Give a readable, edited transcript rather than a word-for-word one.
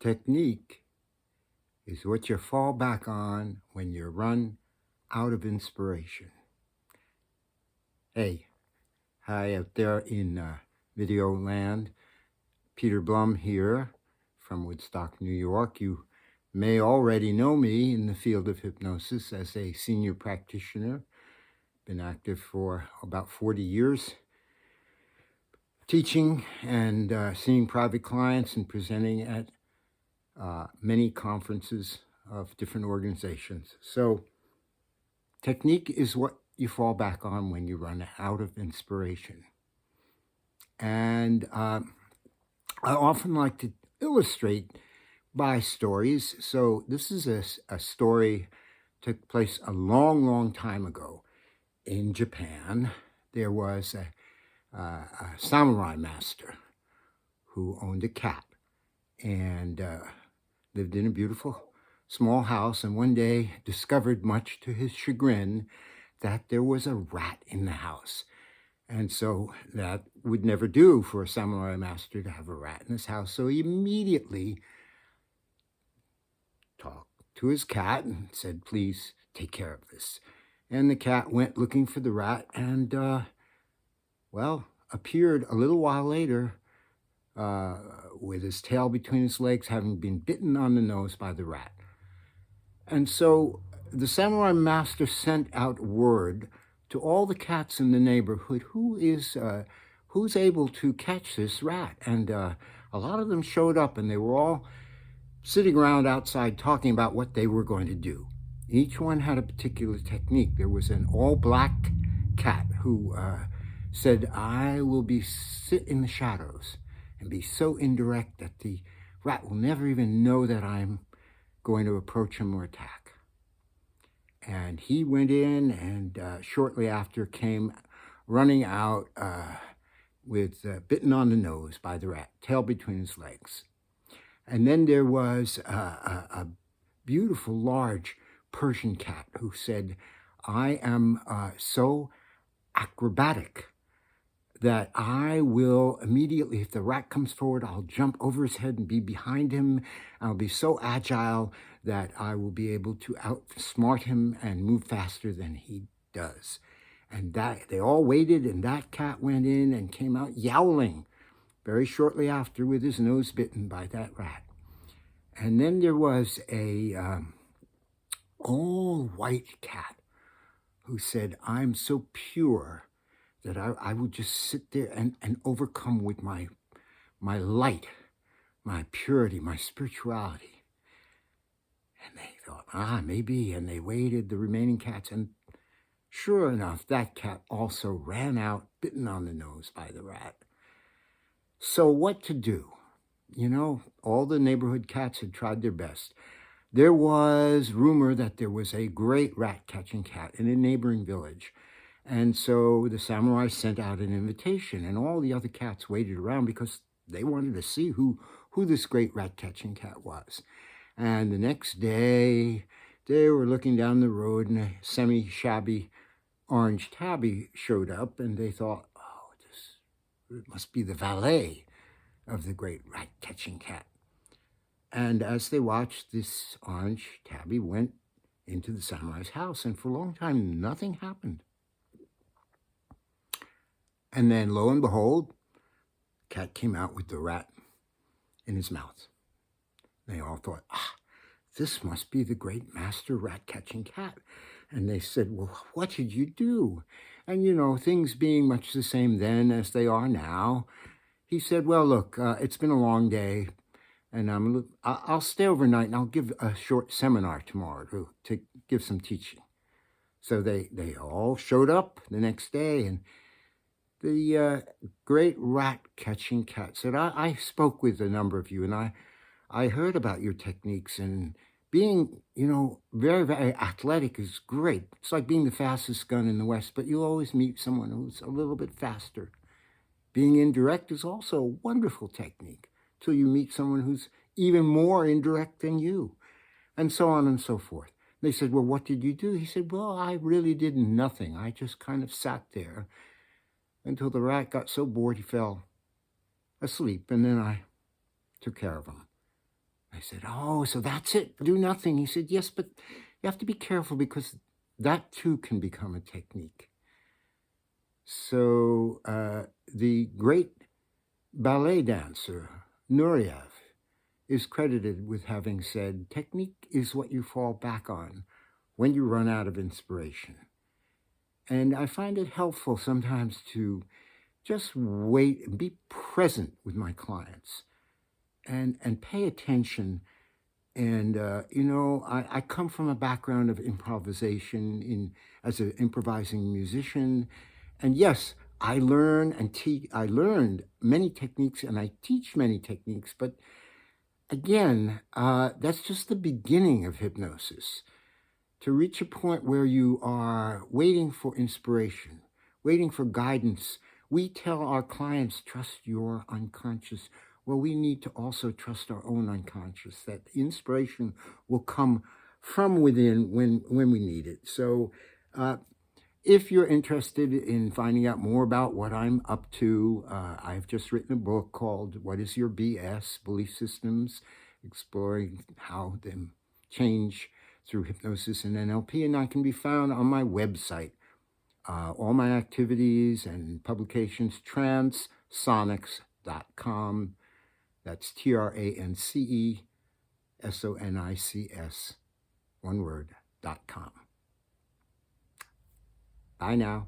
Technique is what you fall back on when you run out of inspiration. Hey, hi out there in video land. Peter Blum here from Woodstock, New York. You may already know me in the field of hypnosis as a senior practitioner. Been active for about 40 years, teaching and seeing private clients and presenting at many conferences of different organizations. So technique is what you fall back on when you run out of inspiration. And I often like to illustrate by stories. So this is a story took place a long, long time ago in Japan. There was a samurai master who owned a cat and lived in a beautiful small house, and one day discovered, much to his chagrin, that there was a rat in the house. And so that would never do for a samurai master to have a rat in his house. So he immediately talked to his cat and said, please take care of this. And the cat went looking for the rat and, appeared a little while later with his tail between his legs, having been bitten on the nose by the rat. And so the samurai master sent out word to all the cats in the neighborhood, who's able to catch this rat? And a lot of them showed up, and they were all sitting around outside talking about what they were going to do. Each one had a particular technique. There was an all-black cat who said, I will sit in the shadows and be so indirect that the rat will never even know that I'm going to approach him or attack. And he went in and shortly after came running out with bitten on the nose by the rat, tail between his legs. And then there was a beautiful large Persian cat who said, I am so acrobatic that I will immediately, if the rat comes forward, I'll jump over his head and be behind him. I'll be so agile that I will be able to outsmart him and move faster than he does. And that they all waited, and that cat went in and came out yowling very shortly after with his nose bitten by that rat. And then there was a all-white cat who said, I'm so pure that I would just sit there and overcome with my light, my purity, my spirituality. And they thought, maybe, and they waited, the remaining cats, and sure enough, that cat also ran out, bitten on the nose by the rat. So what to do? You know, all the neighborhood cats had tried their best. There was rumor that there was a great rat-catching cat in a neighboring village. And so the samurai sent out an invitation, and all the other cats waited around because they wanted to see who this great rat-catching cat was. And the next day, they were looking down the road, and a semi-shabby orange tabby showed up, and they thought, it must be the valet of the great rat-catching cat. And as they watched, this orange tabby went into the samurai's house, and for a long time, nothing happened. And then, lo and behold, cat came out with the rat in his mouth. They all thought, this must be the great master rat-catching cat. And they said, well, what did you do? And, you know, things being much the same then as they are now, he said, well, look, it's been a long day, and I'll stay overnight, and I'll give a short seminar tomorrow to give some teaching. So they all showed up the next day, and the great rat-catching cat said, I spoke with a number of you, and I heard about your techniques, and being, you know, very, very athletic is great. It's like being the fastest gun in the West, but you'll always meet someone who's a little bit faster. Being indirect is also a wonderful technique till you meet someone who's even more indirect than you, and so on and so forth. They said, well, what did you do? He said, well, I really did nothing. I just kind of sat there until the rat got so bored he fell asleep, and then I took care of him. I said, "Oh, so that's it, do nothing." He said, "Yes, but you have to be careful because that too can become a technique." So the great ballet dancer, Nureyev, is credited with having said, "Technique is what you fall back on when you run out of inspiration." And I find it helpful sometimes to just wait and be present with my clients and pay attention. And I come from a background of improvisation in as an improvising musician, and yes, I learn and teach. I learned many techniques, and I teach many techniques. But again, that's just the beginning of hypnosis. To reach a point where you are waiting for inspiration, waiting for guidance. We tell our clients, "Trust your unconscious." Well, we need to also trust our own unconscious, that inspiration will come from within when we need it. So, uh, if you're interested in finding out more about what I'm up to, I've just written a book called "What is Your BS? Belief Systems," exploring how them change through hypnosis and NLP, and I can be found on my website. All my activities and publications, transonics.com. That's TRANCESONICS, one word, .com. Bye now.